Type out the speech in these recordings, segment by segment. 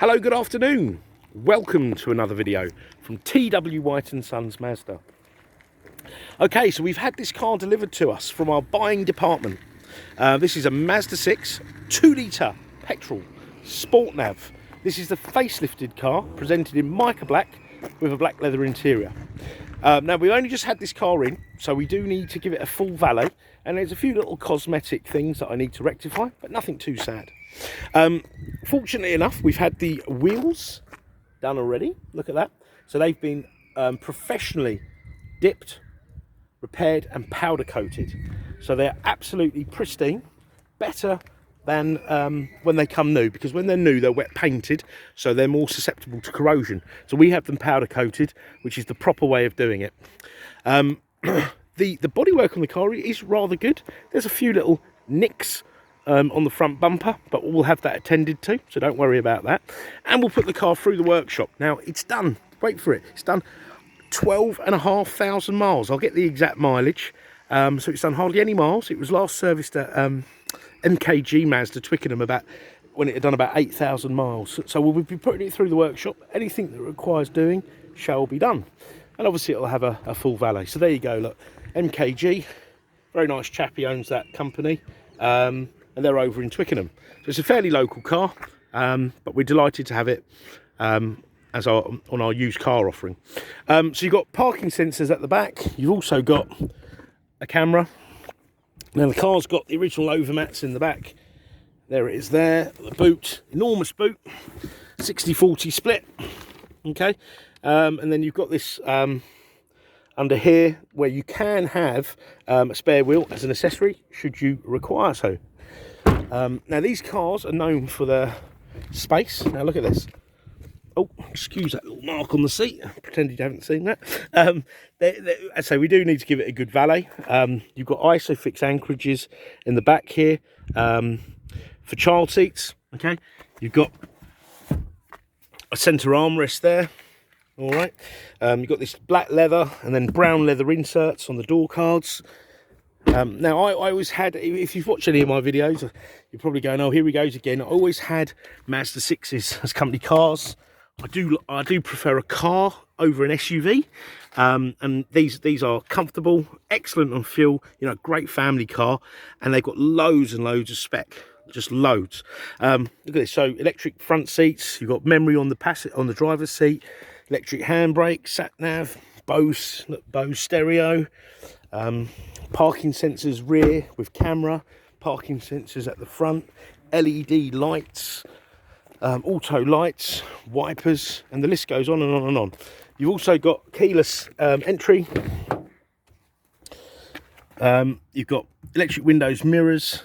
Hello, good afternoon. Welcome to another video from T.W White Sons Mazda. Okay, so we've had this car delivered to us from our buying department. This is a Mazda 6 2-litre petrol Sport Nav. This is the facelifted car presented in Mica black with a black leather interior. Now we've only just had this car in, so we do need to give it a full valet, and there's a few little cosmetic things that I need to rectify, but nothing too sad. Fortunately enough, we've had the wheels done already. Look at that. So they've been professionally dipped, repaired and powder coated, so they're absolutely pristine, better than when they come new, because when they're new they're wet painted, so they're more susceptible to corrosion. So we have them powder coated, which is the proper way of doing it. The bodywork on the car is rather good. There's a few little nicks on the front bumper, but we'll have that attended to, so don't worry about that. And we'll put the car through the workshop. Now it's done, wait for it, it's done 12,500 miles. I'll get the exact mileage. So it's done hardly any miles. It was last serviced at MKG Mazda Twickenham when it had done about 8,000 miles. So we'll be putting it through the workshop. Anything that requires doing shall be done, and obviously it'll have a full valet. So there you go, look, MKG, very nice chap, he owns that company, and they're over in Twickenham. So it's a fairly local car, but we're delighted to have it on our used car offering. So you've got parking sensors at the back. You've also got a camera. Now the car's got the original overmats in the back. There it is there. The boot, enormous boot, 60-40 split. Okay, and then you've got this under here where you can have a spare wheel as an accessory should you require so. Now these cars are known for their space. Now look at this. Oh, excuse that little mark on the seat. Pretend you haven't seen that. I'd say we do need to give it a good valet. You've got ISOFIX anchorages in the back here for child seats. Okay, you've got a centre armrest there. All right, you've got this black leather and then brown leather inserts on the door cards. Now I always had, if you've watched any of my videos, you're probably going, oh, here he goes again. I always had Mazda 6s as company cars. I do prefer a car over an SUV, and these are comfortable, excellent on fuel, you know, great family car, and they've got loads and loads of spec, just loads. Look at this. So electric front seats, you've got memory on the driver's seat, electric handbrake, sat nav, Bose stereo, parking sensors rear with camera, parking sensors at the front, LED lights, auto lights, wipers, and the list goes on and on and on. You've also got keyless entry. You've got electric windows, mirrors.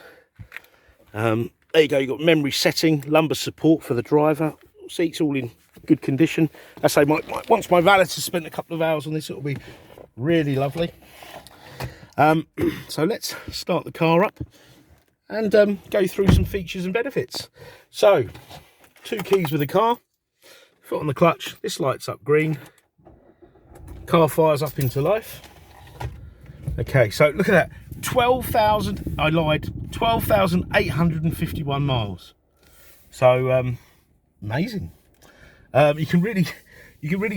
There you go. You've got memory setting, lumbar support for the driver. Seats all in good condition. I say, once my valet has spent a couple of hours on this, it'll be really lovely. So let's start the car up and go through some features and benefits. So 2 keys with the car, foot on the clutch, this lights up green, car fires up into life. Okay, so look at that, 12,851 miles. So amazing. You can really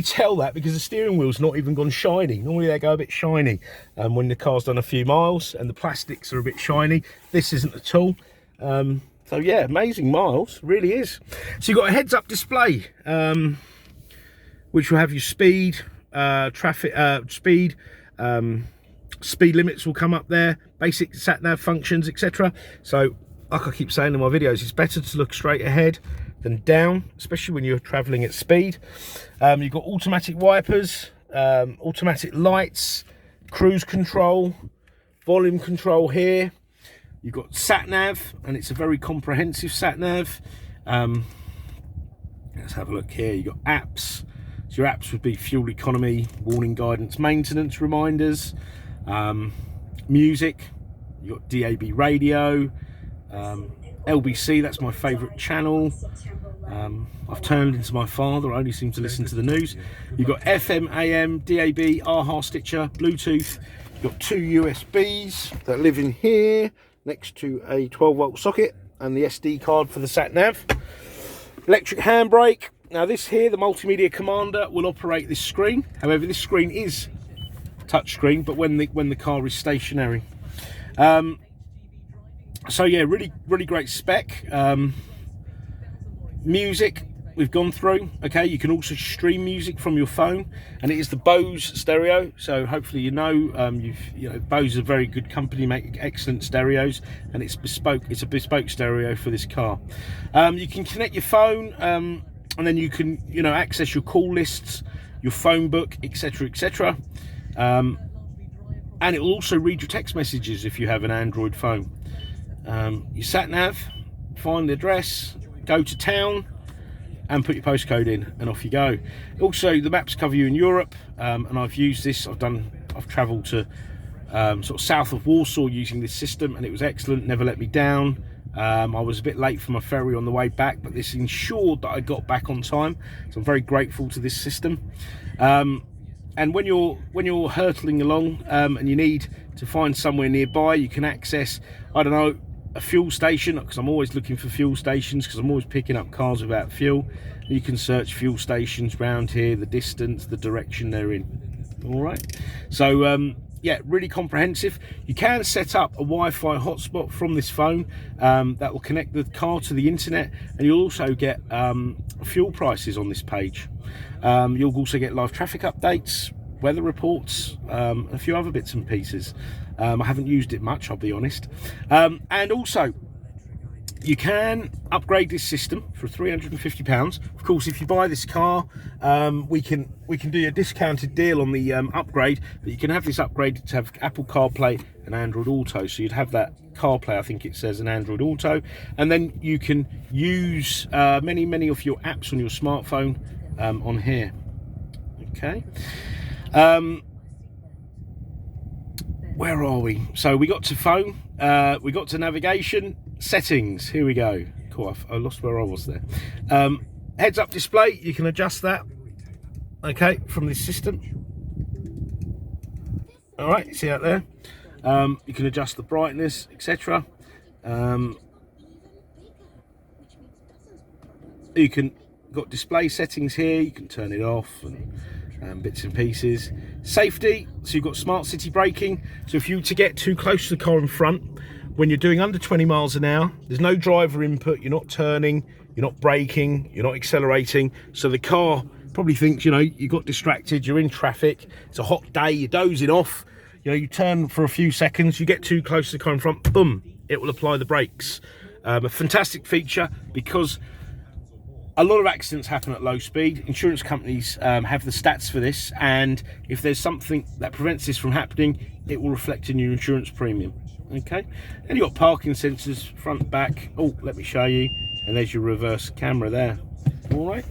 tell that because the steering wheel's not even gone shiny. Normally they go a bit shiny when the car's done a few miles, and the plastics are a bit shiny. This isn't at all. So yeah, amazing miles, really is. So you've got a heads-up display, which will have your speed, speed limits will come up there, basic sat-nav functions, etc. So, like I keep saying in my videos, it's better to look straight ahead than down, especially when you're travelling at speed. You've got automatic wipers, automatic lights, cruise control, volume control here. You've got sat nav, and it's a very comprehensive sat nav. Let's have a look here. You've got apps. So your apps would be fuel economy, warning guidance, maintenance reminders, music. You've got DAB radio, LBC, that's my favourite channel. I've turned into my father, I only seem to listen to the news. You've got FM, AM, DAB, AHA Stitcher, Bluetooth. You've got 2 USBs that live in here next to a 12-volt socket and the SD card for the sat nav. Electric handbrake. Now this here, the multimedia commander, will operate this screen. However, this screen is touchscreen, but when the car is stationary. So yeah, really great spec. Music we've gone through. Okay, you can also stream music from your phone, and it is the Bose stereo. So hopefully you know Bose is a very good company, make excellent stereos, and it's bespoke. It's a bespoke stereo for this car. You can connect your phone, and then you can access your call lists, your phone book, etc., etc. And it will also read your text messages if you have an Android phone. Your sat nav, find the address, go to town, and put your postcode in, and off you go. Also, the maps cover you in Europe, and I've used this. I've travelled to sort of south of Warsaw using this system, and it was excellent. Never let me down. I was a bit late for my ferry on the way back, but this ensured that I got back on time. So I'm very grateful to this system. And when you're hurtling along and you need to find somewhere nearby, you can access, I don't know, a fuel station, because I'm always looking for fuel stations, because I'm always picking up cars without fuel. And you can search fuel stations around here, the distance, the direction they're in. All right. So yeah, really comprehensive. You can set up a Wi-Fi hotspot from this phone that will connect the car to the internet, and you'll also get fuel prices on this page. You'll also get live traffic updates, weather reports, a few other bits and pieces. I haven't used it much, I'll be honest. And also, you can upgrade this system for £350. Of course, if you buy this car, we can do a discounted deal on the upgrade, but you can have this upgraded to have Apple CarPlay and Android Auto. So you'd have that CarPlay, I think it says, an Android Auto, and then you can use many of your apps on your smartphone on here. Okay. Where are we? So we got to phone, we got to navigation, settings. Here we go. Cool. I lost where I was there. Heads up display, you can adjust that, okay, from this system. All right, see that there? You can adjust the brightness, etc. You can got display settings here, you can turn it off, and bits and pieces. Safety, so you've got smart city braking. So if you were to get too close to the car in front, when you're doing under 20 miles an hour, there's no driver input, you're not turning, you're not braking, you're not accelerating. So the car probably thinks, you got distracted, you're in traffic, it's a hot day, you're dozing off, you turn for a few seconds, you get too close to the car in front, boom, it will apply the brakes. A fantastic feature, because a lot of accidents happen at low speed. Insurance companies have the stats for this, and if there's something that prevents this from happening, it will reflect in your insurance premium. Okay, and you've got parking sensors front, back. Oh, let me show you. And there's your reverse camera there. All right.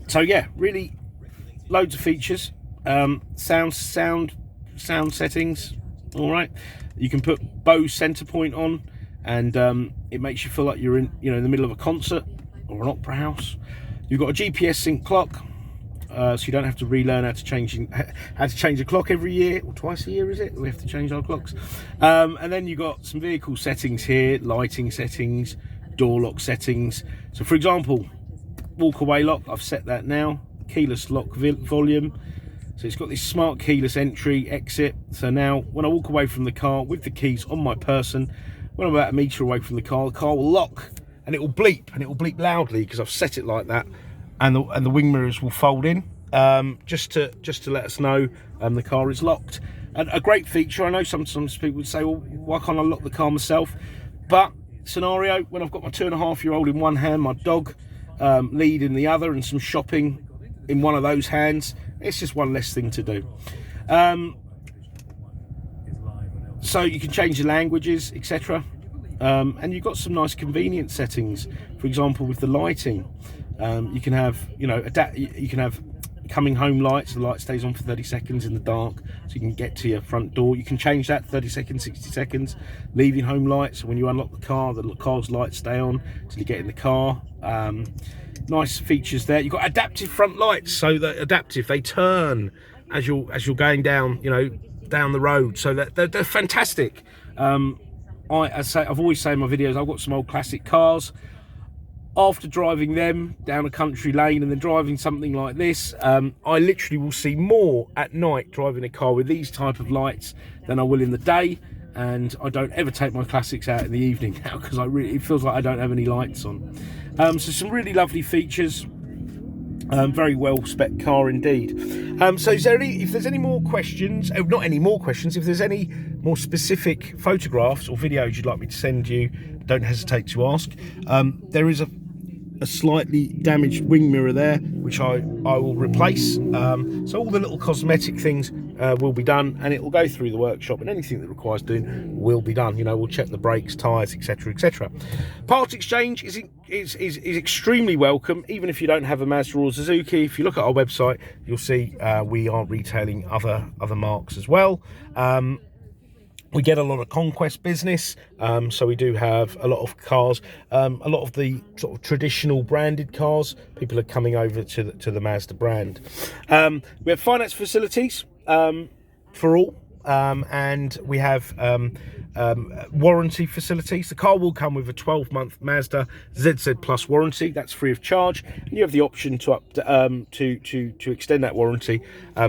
So yeah, really loads of features. Sound settings. All right. You can put Bose center point on, and it makes you feel like you're in the middle of a concert or an opera house. You've got a GPS sync clock, so you don't have to relearn how to change the clock every year, or twice a year, is it? We have to change our clocks. And then you've got some vehicle settings here, lighting settings, door lock settings. So for example, walk away lock, I've set that now. Keyless lock volume. So it's got this smart keyless entry, exit. So now when I walk away from the car with the keys on my person, when I'm about a metre away from the car will lock, and it will bleep, and it will bleep loudly because I've set it like that, and the wing mirrors will fold in, just to let us know the car is locked. And a great feature. I know sometimes people would say, well, why can't I lock the car myself? But scenario, when I've got my 2.5-year-old in one hand, my dog lead in the other, and some shopping in one of those hands, it's just one less thing to do. So you can change the languages, etc. And you've got some nice convenient settings. For example, with the lighting, you can have, you can have coming home lights. The light stays on for 30 seconds in the dark, so you can get to your front door. You can change that 30 seconds, 60 seconds. Leaving home lights, so when you unlock the car's lights stay on till you get in the car. Nice features there. You've got adaptive front lights, so that adaptive, they turn as you're going down, down the road, so that they're fantastic. I've always said in my videos, I've got some old classic cars. after driving them down a country lane and then driving something like this, I literally will see more at night driving a car with these type of lights than I will in the day. And I don't ever take my classics out in the evening now because it feels like I don't have any lights on. So some really lovely features. Very well spec car indeed. So if there's any more questions, not any more questions, if there's any more specific photographs or videos you'd like me to send you, don't hesitate to ask. There is a slightly damaged wing mirror there, which I will replace. So all the little cosmetic things will be done, and it will go through the workshop, and anything that requires doing will be done. You know, we'll check the brakes, tyres, etc, etc. Part exchange is extremely welcome, even if you don't have a Mazda or Suzuki. If you look at our website, you'll see we are retailing other marques as well. We get a lot of conquest business, so we do have a lot of cars, a lot of the sort of traditional branded cars. People are coming over to the Mazda brand. We have finance facilities for all, and we have warranty facilities. The car will come with a 12-month Mazda ZZ Plus warranty. That's free of charge, and you have the option to extend that warranty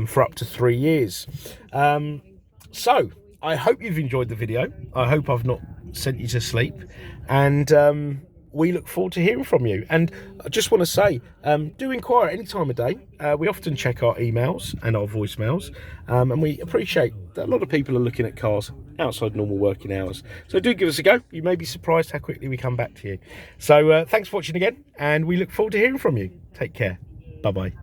for up to 3 years. So I hope you've enjoyed the video. I hope I've not sent you to sleep, and we look forward to hearing from you. And I just want to say, do inquire any time of day. We often check our emails and our voicemails, and we appreciate that a lot of people are looking at cars outside normal working hours. So do give us a go. You may be surprised how quickly we come back to you. So thanks for watching again, and we look forward to hearing from you. Take care. Bye-bye.